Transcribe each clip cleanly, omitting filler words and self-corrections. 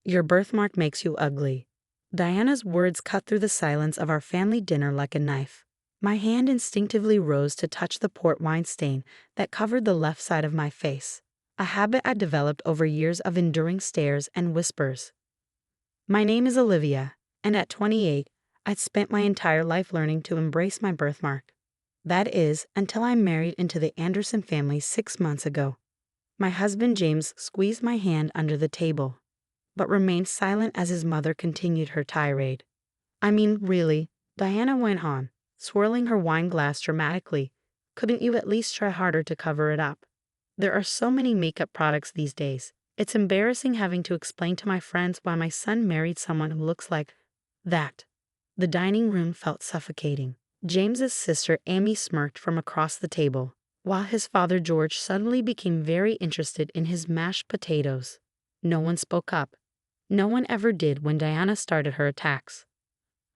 Your birthmark makes you ugly. Diana's words cut through the silence of our family dinner like a knife. My hand instinctively rose to touch the port wine stain that covered the left side of my face, a habit I developed over years of enduring stares and whispers. My name is Olivia, and at 28, I'd spent my entire life learning to embrace my birthmark. That is, until I married into the Anderson family 6 months ago. My husband James squeezed my hand under the table, but remained silent as his mother continued her tirade. I mean, really, Diana went on, swirling her wine glass dramatically. Couldn't you at least try harder to cover it up? There are so many makeup products these days. It's embarrassing having to explain to my friends why my son married someone who looks like that. The dining room felt suffocating. James's sister Amy smirked from across the table, while his father George suddenly became very interested in his mashed potatoes. No one spoke up. No one ever did when Diana started her attacks.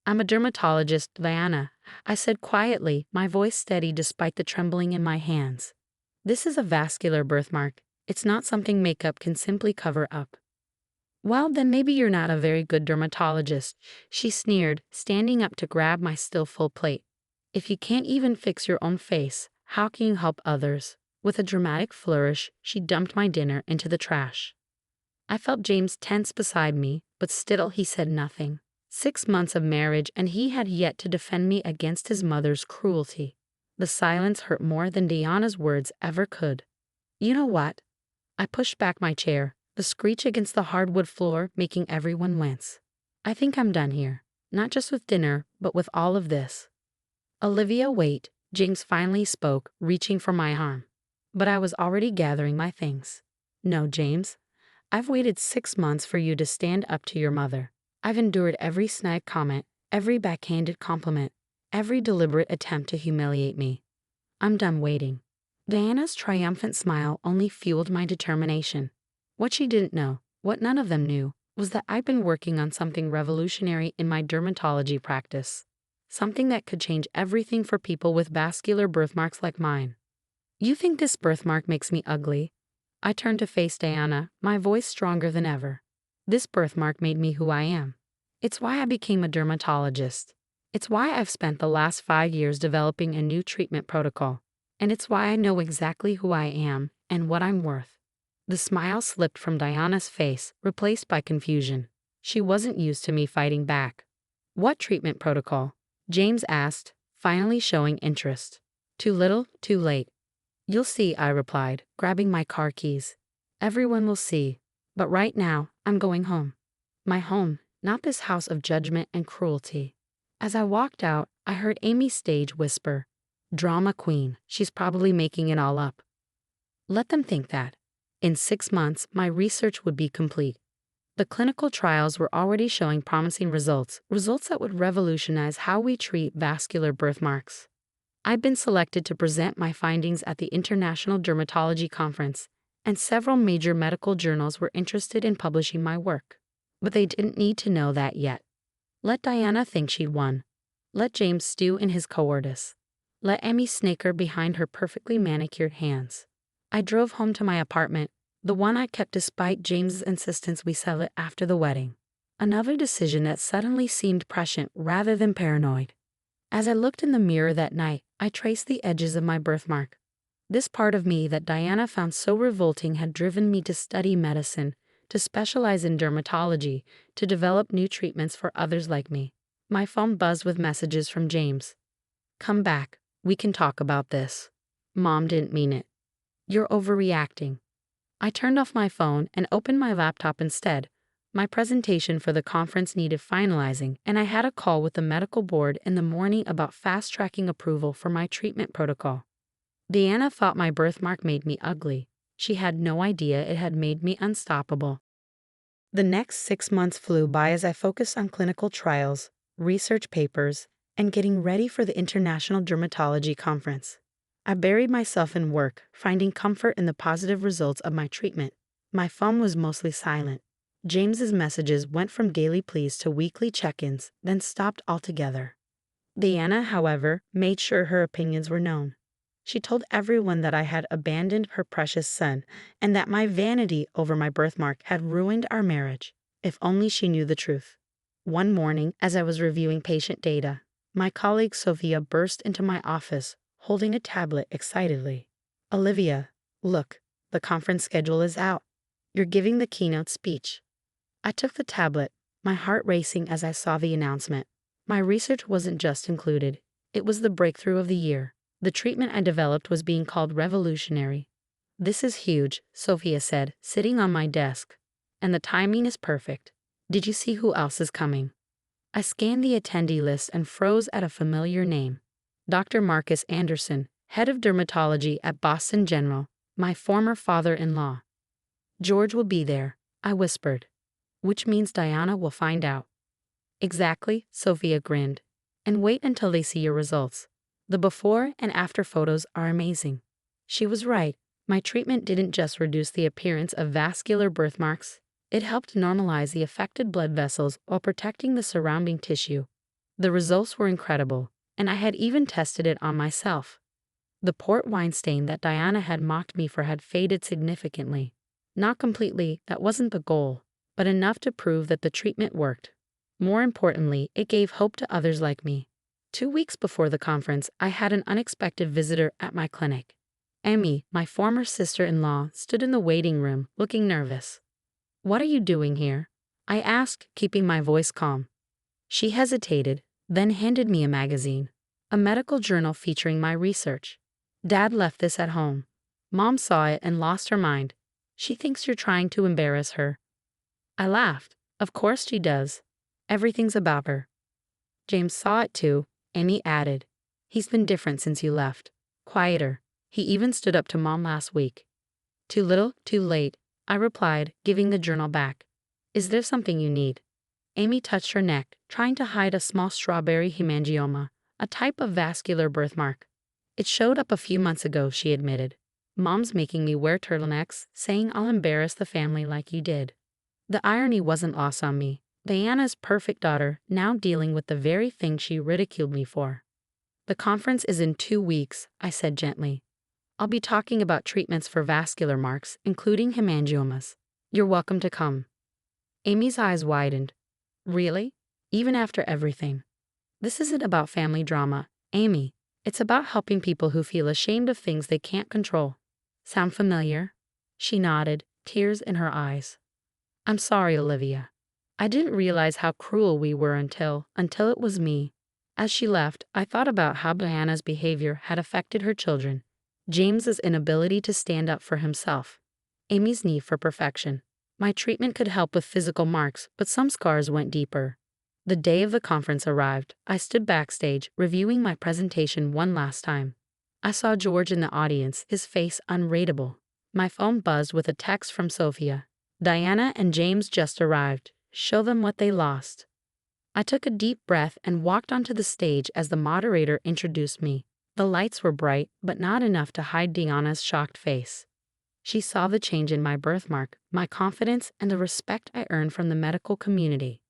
I'm a dermatologist, Diana, I said quietly, my voice steady despite the trembling in my hands. This is a vascular birthmark. It's not something makeup can simply cover up. Well, then maybe you're not a very good dermatologist, she sneered, standing up to grab my still full plate. If you can't even fix your own face, how can you help others? With a dramatic flourish, she dumped my dinner into the trash. I felt James tense beside me, but still he said nothing. 6 months of marriage and he had yet to defend me against his mother's cruelty. The silence hurt more than Diana's words ever could. You know what? I pushed back my chair, the screech against the hardwood floor making everyone wince. I think I'm done here, not just with dinner, but with all of this. Olivia, wait, James finally spoke, reaching for my arm. But I was already gathering my things. No, James. I've waited 6 months for you to stand up to your mother. I've endured every snide comment, every backhanded compliment, every deliberate attempt to humiliate me. I'm done waiting. Diana's triumphant smile only fueled my determination. What she didn't know, what none of them knew, was that I'd been working on something revolutionary in my dermatology practice. Something that could change everything for people with vascular birthmarks like mine. You think this birthmark makes me ugly? I turned to face Diana, my voice stronger than ever. This birthmark made me who I am. It's why I became a dermatologist. It's why I've spent the last 5 years developing a new treatment protocol. And it's why I know exactly who I am and what I'm worth. The smile slipped from Diana's face, replaced by confusion. She wasn't used to me fighting back. What treatment protocol? James asked, finally showing interest. Too little, too late. You'll see, I replied, grabbing my car keys. Everyone will see. But right now, I'm going home. My home, not this house of judgment and cruelty. As I walked out, I heard Amy Stage whisper, "Drama queen, she's probably making it all up." Let them think that. In 6 months, my research would be complete. The clinical trials were already showing promising results that would revolutionize how we treat vascular birthmarks. I'd been selected to present my findings at the International Dermatology Conference, and several major medical journals were interested in publishing my work. But they didn't need to know that yet. Let Diana think she'd won. Let James stew in his cowardice. Let Emmy snicker behind her perfectly manicured hands. I drove home to my apartment, the one I kept despite James's insistence we sell it after the wedding. Another decision that suddenly seemed prescient rather than paranoid. As I looked in the mirror that night, I traced the edges of my birthmark. This part of me that Diana found so revolting had driven me to study medicine, to specialize in dermatology, to develop new treatments for others like me. My phone buzzed with messages from James. "Come back, we can talk about this." Mom didn't mean it. "You're overreacting." I turned off my phone and opened my laptop instead. My presentation for the conference needed finalizing, and I had a call with the medical board in the morning about fast-tracking approval for my treatment protocol. Diana thought my birthmark made me ugly. She had no idea it had made me unstoppable. The next 6 months flew by as I focused on clinical trials, research papers, and getting ready for the International Dermatology Conference. I buried myself in work, finding comfort in the positive results of my treatment. My phone was mostly silent. James's messages went from daily pleas to weekly check-ins, then stopped altogether. Diana, however, made sure her opinions were known. She told everyone that I had abandoned her precious son and that my vanity over my birthmark had ruined our marriage. If only she knew the truth. One morning, as I was reviewing patient data, my colleague Sophia burst into my office, holding a tablet excitedly. Olivia, look, the conference schedule is out. You're giving the keynote speech. I took the tablet, my heart racing as I saw the announcement. My research wasn't just included, it was the breakthrough of the year. The treatment I developed was being called revolutionary. This is huge, Sophia said, sitting on my desk. And the timing is perfect. Did you see who else is coming? I scanned the attendee list and froze at a familiar name. Dr. Marcus Anderson, head of dermatology at Boston General, my former father-in-law. George will be there, I whispered. Which means Diana will find out. Exactly, Sophia grinned. And wait until they see your results. The before and after photos are amazing. She was right. My treatment didn't just reduce the appearance of vascular birthmarks, it helped normalize the affected blood vessels while protecting the surrounding tissue. The results were incredible, and I had even tested it on myself. The port wine stain that Diana had mocked me for had faded significantly. Not completely, that wasn't the goal, but enough to prove that the treatment worked. More importantly, it gave hope to others like me. 2 weeks before the conference, I had an unexpected visitor at my clinic. Amy, my former sister-in-law, stood in the waiting room, looking nervous. "What are you doing here?" I asked, keeping my voice calm. She hesitated, then handed me a magazine, a medical journal featuring my research. "Dad left this at home. Mom saw it and lost her mind. She thinks you're trying to embarrass her." I laughed. Of course she does. Everything's about her. "James saw it too," Amy added. "He's been different since you left. Quieter. He even stood up to Mom last week." "Too little, too late," I replied, giving the journal back. "Is there something you need?" Amy touched her neck, trying to hide a small strawberry hemangioma, a type of vascular birthmark. "It showed up a few months ago," she admitted. "Mom's making me wear turtlenecks, saying I'll embarrass the family like you did." The irony wasn't lost on me. Diana's perfect daughter now dealing with the very thing she ridiculed me for. "The conference is in 2 weeks," I said gently. "I'll be talking about treatments for vascular marks, including hemangiomas. You're welcome to come." Amy's eyes widened. "Really? Even after everything?" "This isn't about family drama, Amy. It's about helping people who feel ashamed of things they can't control. Sound familiar?" She nodded, tears in her eyes. "I'm sorry, Olivia. I didn't realize how cruel we were until it was me." As she left, I thought about how Diana's behavior had affected her children. James's inability to stand up for himself. Amy's need for perfection. My treatment could help with physical marks, but some scars went deeper. The day of the conference arrived. I stood backstage, reviewing my presentation one last time. I saw George in the audience, his face unreadable. My phone buzzed with a text from Sophia. "Diana and James just arrived. Show them what they lost." I took a deep breath and walked onto the stage as the moderator introduced me. The lights were bright, but not enough to hide Diana's shocked face. She saw the change in my birthmark, my confidence, and the respect I earned from the medical community.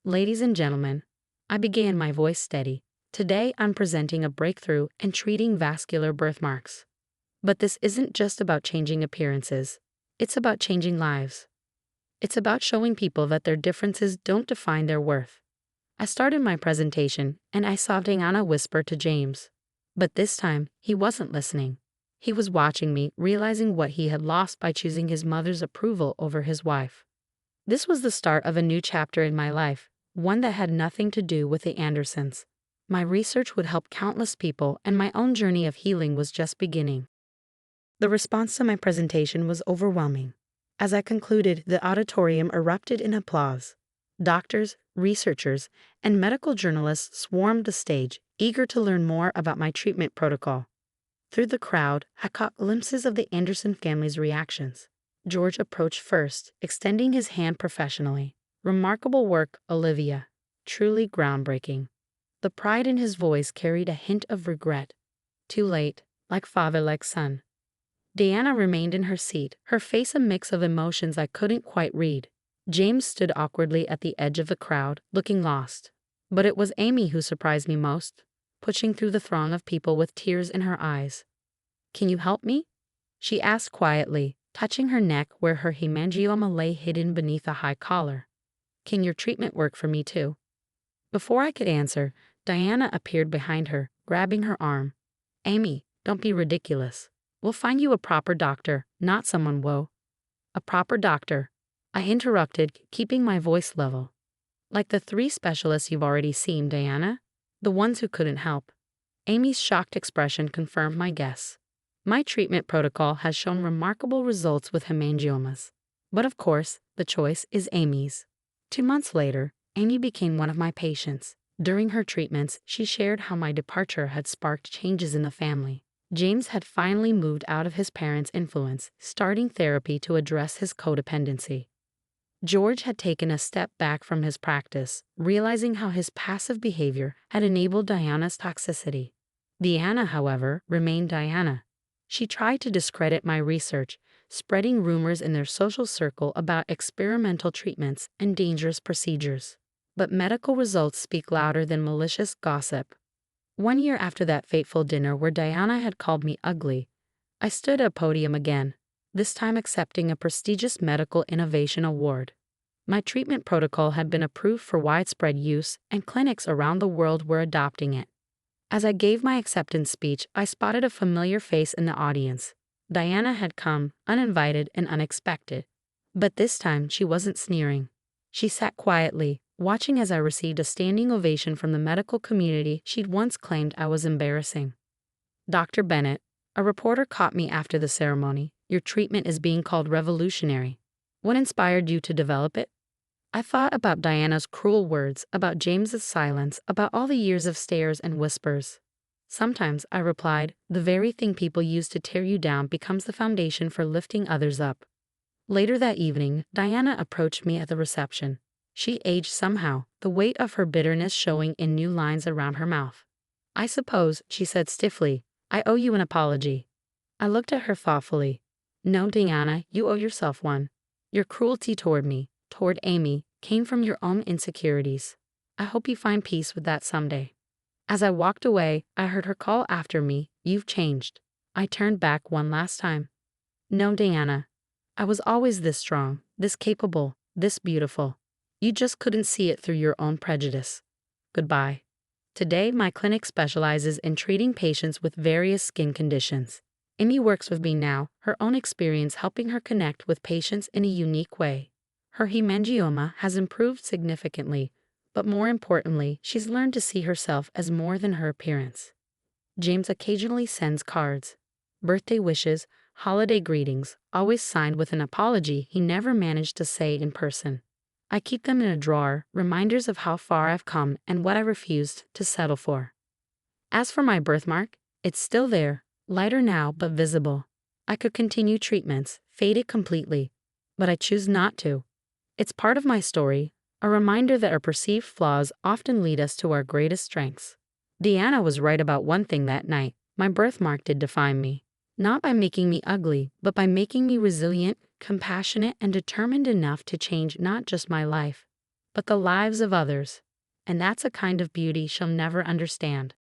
"Ladies and gentlemen," I began, my voice steady, "today I'm presenting a breakthrough in treating vascular birthmarks. But this isn't just about changing appearances. It's about changing lives. It's about showing people that their differences don't define their worth." I started my presentation, and I saw Diana whisper to James. But this time, he wasn't listening. He was watching me, realizing what he had lost by choosing his mother's approval over his wife. This was the start of a new chapter in my life, one that had nothing to do with the Andersons. My research would help countless people, and my own journey of healing was just beginning. The response to my presentation was overwhelming. As I concluded, the auditorium erupted in applause. Doctors, researchers, and medical journalists swarmed the stage, eager to learn more about my treatment protocol. Through the crowd, I caught glimpses of the Anderson family's reactions. George approached first, extending his hand professionally. "Remarkable work, Olivia. Truly groundbreaking." The pride in his voice carried a hint of regret. "Too late, like father, like son." Diana remained in her seat, her face a mix of emotions I couldn't quite read. James stood awkwardly at the edge of the crowd, looking lost. But it was Amy who surprised me most, pushing through the throng of people with tears in her eyes. "Can you help me?" she asked quietly, touching her neck where her hemangioma lay hidden beneath a high collar. Can your treatment work for me too? Before I could answer, Diana appeared behind her, grabbing her arm. Amy, don't be ridiculous. We'll find you a proper doctor, not someone woe. A proper doctor, I interrupted, keeping my voice level. Like the 3 specialists you've already seen, Diana? The ones who couldn't help. Amy's shocked expression confirmed my guess. My treatment protocol has shown remarkable results with hemangiomas. But of course, the choice is Amy's. 2 months later, Amy became one of my patients. During her treatments, she shared how my departure had sparked changes in the family. James had finally moved out of his parents' influence, starting therapy to address his codependency. George had taken a step back from his practice, realizing how his passive behavior had enabled Diana's toxicity. Diana, however, remained Diana. She tried to discredit my research, spreading rumors in their social circle about experimental treatments and dangerous procedures. But medical results speak louder than malicious gossip. 1 year after that fateful dinner where Diana had called me ugly, I stood at a podium again, this time accepting a prestigious medical innovation award. My treatment protocol had been approved for widespread use, and clinics around the world were adopting it. As I gave my acceptance speech, I spotted a familiar face in the audience. Diana had come, uninvited and unexpected. But this time she wasn't sneering. She sat quietly, watching as I received a standing ovation from the medical community she'd once claimed I was embarrassing. Dr. Bennett, a reporter caught me after the ceremony. Your treatment is being called revolutionary. What inspired you to develop it? I thought about Diana's cruel words, about James's silence, about all the years of stares and whispers. Sometimes, I replied, the very thing people use to tear you down becomes the foundation for lifting others up. Later that evening, Diana approached me at the reception. She aged somehow, the weight of her bitterness showing in new lines around her mouth. I suppose, she said stiffly, I owe you an apology. I looked at her thoughtfully. No, Diana, you owe yourself one. Your cruelty toward me, toward Amy, came from your own insecurities. I hope you find peace with that someday. As I walked away, I heard her call after me, you've changed. I turned back one last time. No, Diana. I was always this strong, this capable, this beautiful. You just couldn't see it through your own prejudice. Goodbye. Today, my clinic specializes in treating patients with various skin conditions. Amy works with me now, her own experience helping her connect with patients in a unique way. Her hemangioma has improved significantly, but more importantly, she's learned to see herself as more than her appearance. James occasionally sends cards, birthday wishes, holiday greetings, always signed with an apology he never managed to say in person. I keep them in a drawer, reminders of how far I've come and what I refused to settle for. As for my birthmark, it's still there, lighter now but visible. I could continue treatments, faded completely, but I choose not to. It's part of my story, a reminder that our perceived flaws often lead us to our greatest strengths. Diana was right about one thing that night. My birthmark did define me. Not by making me ugly, but by making me resilient, compassionate, and determined enough to change not just my life, but the lives of others. And that's a kind of beauty she'll never understand.